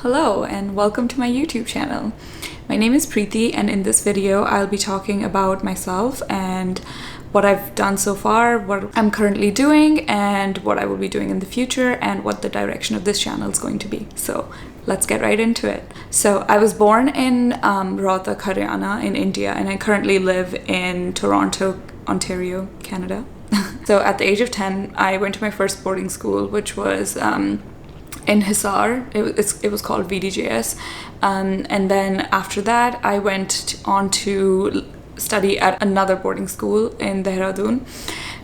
Hello and welcome to my YouTube channel. My name is Preeti, and in this video I'll be talking about myself and what I've done so far, what I'm currently doing, and what I will be doing in the future, and what the direction of this channel is going to be. So let's get right into it. So I was born in Rohtak, Haryana in India, and I currently live in Toronto, Ontario, Canada. So at the age of 10, I went to my first boarding school, which was in Hisar. It was called VDJS, and then after that I went on to study at another boarding school in Dehradun,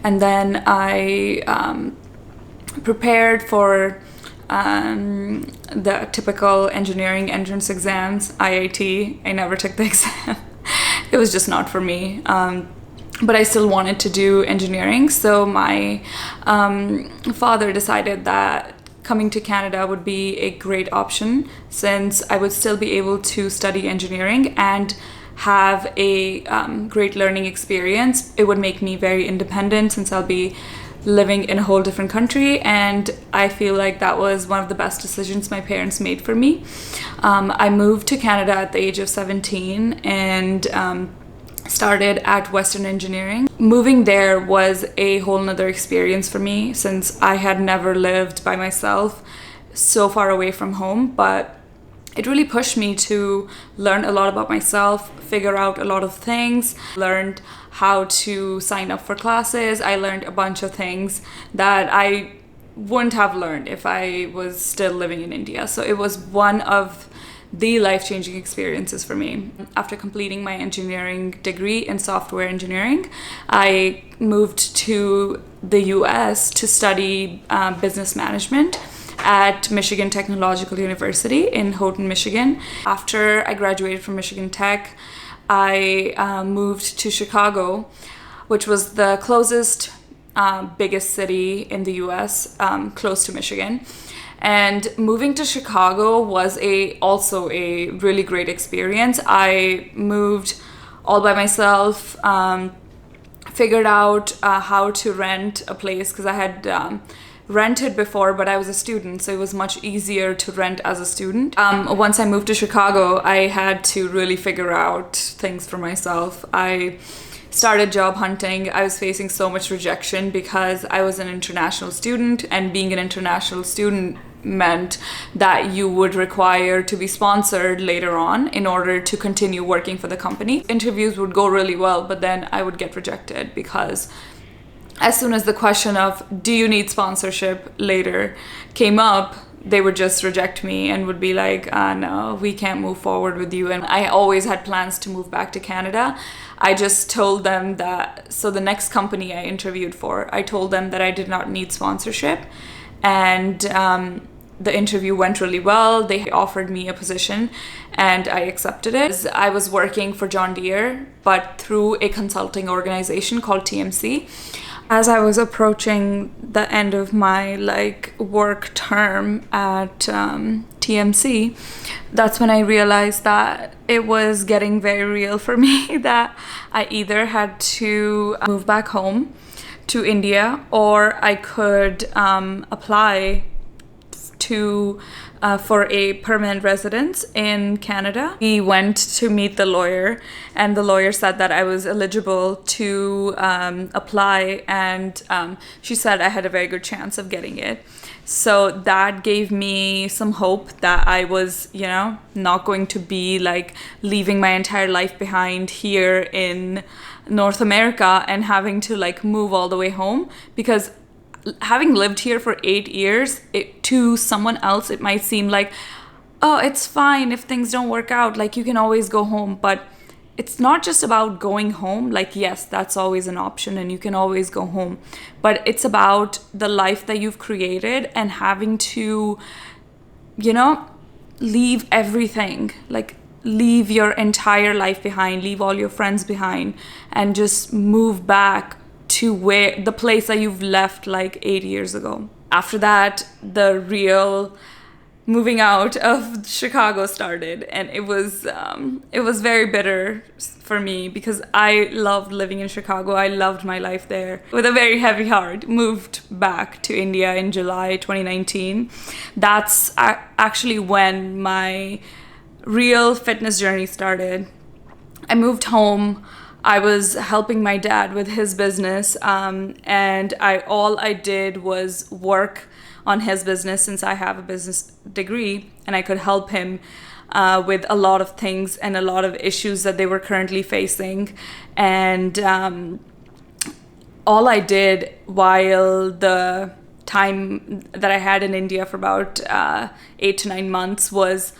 and then I prepared for the typical engineering entrance exams, IIT. I never took the exam. It was just not for me. But I still wanted to do engineering, so my father decided that coming to Canada would be a great option, since I would still be able to study engineering and have a great learning experience. It would make me very independent, since I'll be living in a whole different country, and I feel like that was one of the best decisions my parents made for me. I moved to Canada at the age of 17 and started at Western Engineering. Moving there was a whole nother experience for me, since I had never lived by myself so far away from home, but it really pushed me to learn a lot about myself, figure out a lot of things, learned how to sign up for classes. I learned a bunch of things that I wouldn't have learned if I was still living in India. So it was one of the life-changing experiences for me. After completing my engineering degree in software engineering, I moved to the US to study business management at Michigan Technological University in Houghton, Michigan. After I graduated from Michigan Tech, I moved to Chicago, which was the closest biggest city in the US, close to Michigan. And moving to Chicago was also a really great experience. I moved all by myself, figured out how to rent a place, because I had rented before, but I was a student, so it was much easier to rent as a student. Once I moved to Chicago, I had to really figure out things for myself. I started job hunting. I was facing so much rejection because I was an international student, and being an international student meant that you would require to be sponsored later on in order to continue working for the company. Interviews would go really well, but then I would get rejected, because as soon as the question of do you need sponsorship later came up, they would just reject me and would be like, no, we can't move forward with you. And I always had plans to move back to Canada. I just told them that, so the next company I interviewed for, I told them that I did not need sponsorship, and the interview went really well. They offered me a position and I accepted it. I was working for John Deere, but through a consulting organization called TMC. As I was approaching the end of my work term at TMC, that's when I realized that it was getting very real for me, that I either had to move back home to India, or I could apply for a permanent residence in Canada. We went to meet the lawyer, and the lawyer said that I was eligible to apply, and she said I had a very good chance of getting it. So that gave me some hope that I was, not going to be leaving my entire life behind here in North America and having to move all the way home, because having lived here for 8 years, to someone else it might seem like, oh, it's fine if things don't work out, you can always go home. But it's not just about going home. Yes, that's always an option and you can always go home, but it's about the life that you've created and having to, leave everything, leave your entire life behind, leave all your friends behind, and just move back to the place that you've left 8 years ago. After that, the real moving out of Chicago started, and it was very bitter for me because I loved living in Chicago. I loved my life there. With a very heavy heart, moved back to India in July 2019. That's actually when my real fitness journey started. I moved home. I was helping my dad with his business, and all I did was work on his business since I have a business degree, and I could help him with a lot of things and a lot of issues that they were currently facing. And all I did while the time that I had in India for about 8 to 9 months was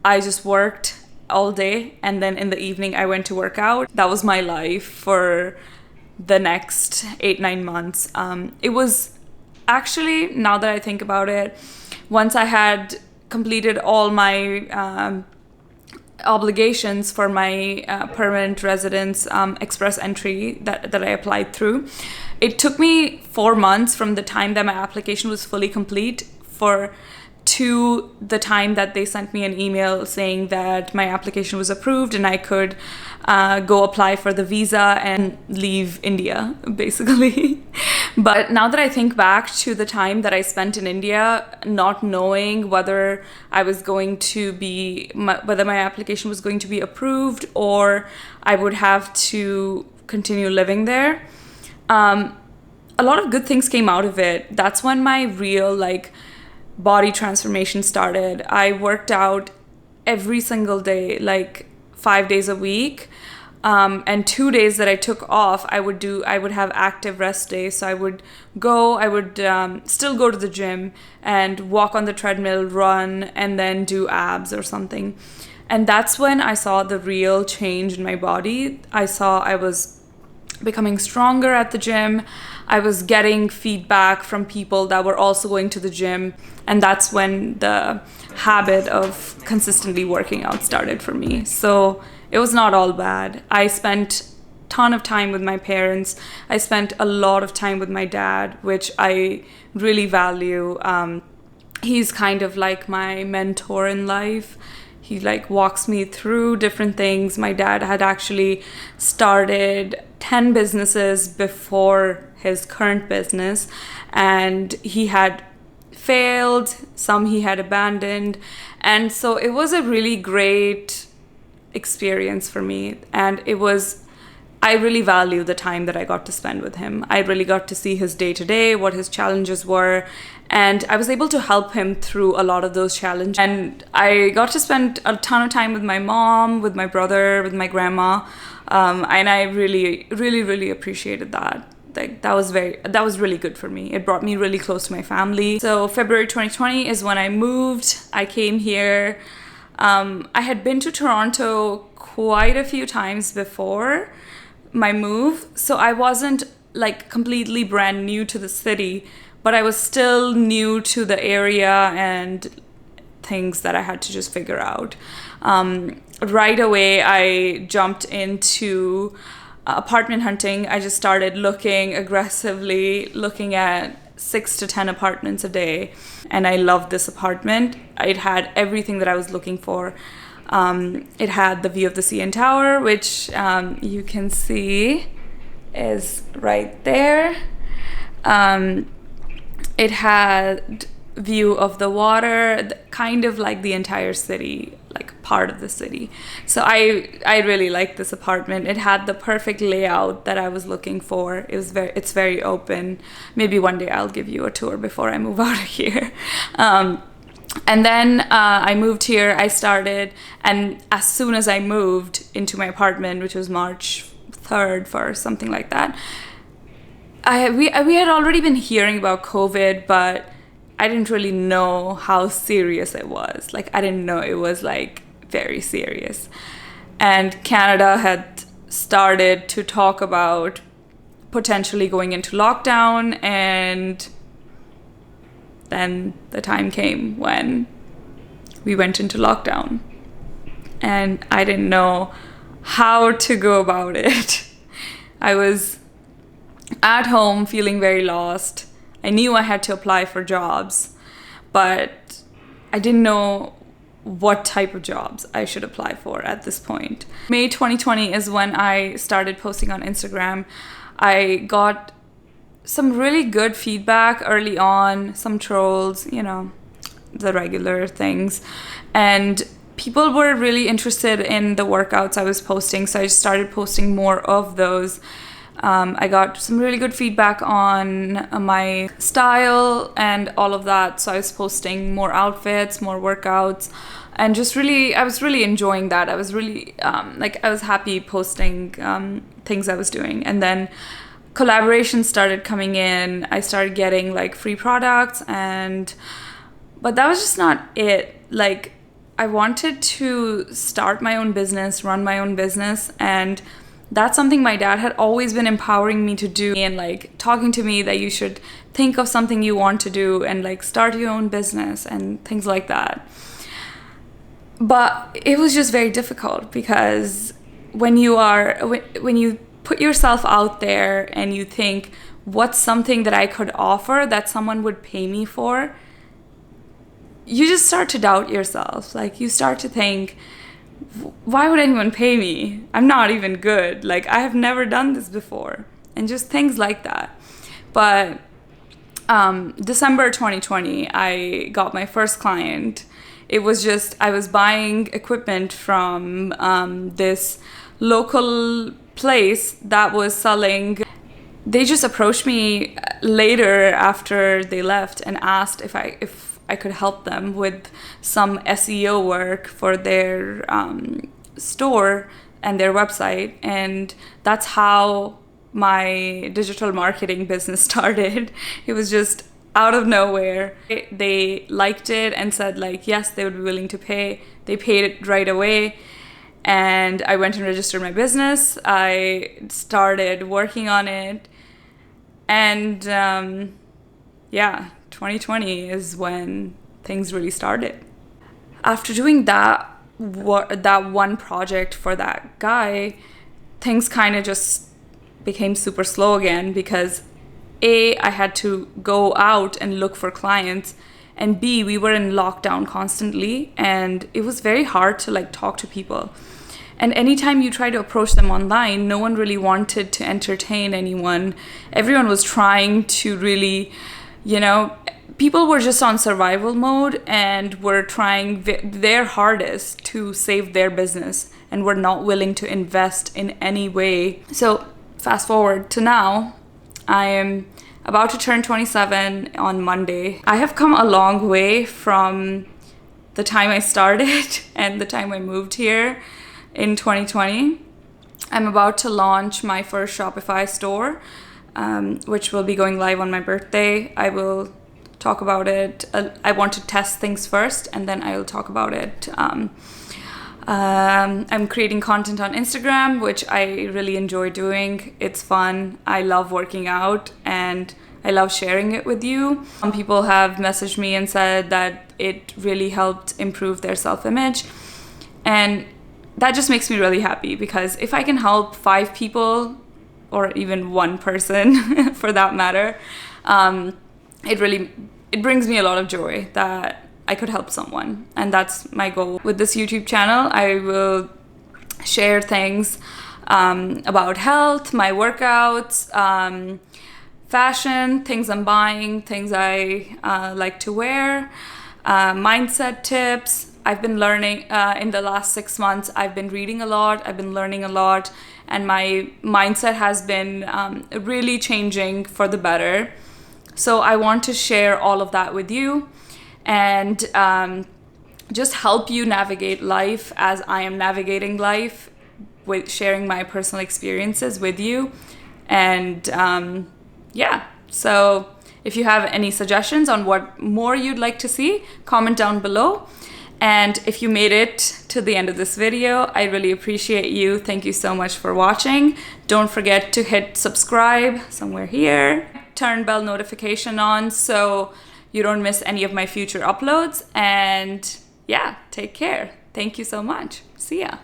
I just worked all day, and then in the evening I went to work out. That was my life for the next 8-9 months. It was actually, now that I think about it, once I had completed all my obligations for my permanent residence express entry that I applied through, it took me 4 months from the time that my application was fully complete to the time that they sent me an email saying that my application was approved and I could go apply for the visa and leave India, basically. But now that I think back to the time that I spent in India, not knowing whether whether my application was going to be approved or I would have to continue living there, a lot of good things came out of it. That's when my real body transformation started. I worked out every single day, 5 days a week. And 2 days that I took off, I would have active rest days. So I would still go to the gym and walk on the treadmill, run, and then do abs or something. And that's when I saw the real change in my body. I saw I was becoming stronger at the gym. I was getting feedback from people that were also going to the gym. And that's when the habit of consistently working out started for me. So it was not all bad. I spent a ton of time with my parents. I spent a lot of time with my dad, which I really value. He's kind of like my mentor in life. He walks me through different things. My dad had actually started 10 businesses before his current business, and he had failed, some he had abandoned. And so it was a really great experience for me, and I really value the time that I got to spend with him. I really got to see his day-to-day, what his challenges were, and I was able to help him through a lot of those challenges. And I got to spend a ton of time with my mom, with my brother, with my grandma, and I really, really, really appreciated that. That was really good for me. It brought me really close to my family. So February 2020 is when I moved. I came here. I had been to Toronto quite a few times before my move, so I wasn't completely brand new to the city, but I was still new to the area and things that I had to just figure out. Right away, I jumped into apartment hunting. I just started aggressively looking at 6 to 10 apartments a day, and I loved this apartment. It had everything that I was looking for. It had the view of the CN Tower, which you can see is right there. It had view of the water, kind of like the entire city, part of the city. So I really liked this apartment. It had the perfect layout that I was looking for. It's very open. Maybe one day I'll give you a tour before I move out of here. And then I moved here. I started, and as soon as I moved into my apartment, which was March 3rd, 1st, something like that, we had already been hearing about COVID, but I didn't really know how serious it was. I didn't know it was very serious. And Canada had started to talk about potentially going into lockdown, and then the time came when we went into lockdown, and I didn't know how to go about it. I was at home feeling very lost. I knew I had to apply for jobs, but I didn't know what type of jobs I should apply for at this point. May 2020 is when I started posting on Instagram. I got some really good feedback early on, some trolls, the regular things. And people were really interested in the workouts I was posting, so I just started posting more of those. I got some really good feedback on my style and all of that, so I was posting more outfits, more workouts, and I was really enjoying that. I was really, I was happy posting things I was doing. And then collaborations started coming in. I started getting like free products, but that was just not it. Like, I wanted to start my own business, run my own business, and that's something my dad had always been empowering me to do, and like talking to me that you should think of something you want to do and like start your own business and things like that. But it was just very difficult, because when you put yourself out there and you think, what's something that I could offer that someone would pay me for, you just start to doubt yourself. Like, you start to think, why would anyone pay me? I'm not even good. Like, I have never done this before. And just things like that. But December 2020, I got my first client. It was just, I was buying equipment from this local place that was selling. They just approached me later after they left and asked if I could help them with some SEO work for their store and their website. And that's how my digital marketing business started. It was just out of nowhere. They liked it and said like, yes, they would be willing to pay. They paid it right away. And I went and registered my business. I started working on it. And 2020 is when things really started. After doing that one project for that guy, things kind of just became super slow again, because I had to go out and look for clients, and B, we were in lockdown constantly, and it was very hard to like talk to people. And anytime you try to approach them online, no one really wanted to entertain anyone. Everyone was trying to really, people were just on survival mode and were trying their hardest to save their business, and were not willing to invest in any way. So fast forward to now, I am about to turn 27 on Monday. I have come a long way from the time I started and the time I moved here in 2020. I'm about to launch my first Shopify store, which will be going live on my birthday. I will talk about it. I want to test things first, and then I will talk about it. I'm creating content on Instagram, which I really enjoy doing. It's fun. I love working out, and I love sharing it with you. Some people have messaged me and said that it really helped improve their self-image. And that just makes me really happy, because if I can help 5 people, or even one person for that matter, it brings me a lot of joy that I could help someone. And that's my goal. With this YouTube channel, I will share things about health, my workouts, fashion, things I'm buying, things I like to wear, mindset tips. I've been learning in the last 6 months. I've been reading a lot. I've been learning a lot. And my mindset has been really changing for the better. So I want to share all of that with you, and just help you navigate life as I am navigating life, with sharing my personal experiences with you. And so if you have any suggestions on what more you'd like to see, comment down below. And if you made it to the end of this video, I really appreciate you. Thank you so much for watching. Don't forget to hit subscribe somewhere here. Turn bell notification on so you don't miss any of my future uploads. And yeah, take care. Thank you so much. See ya.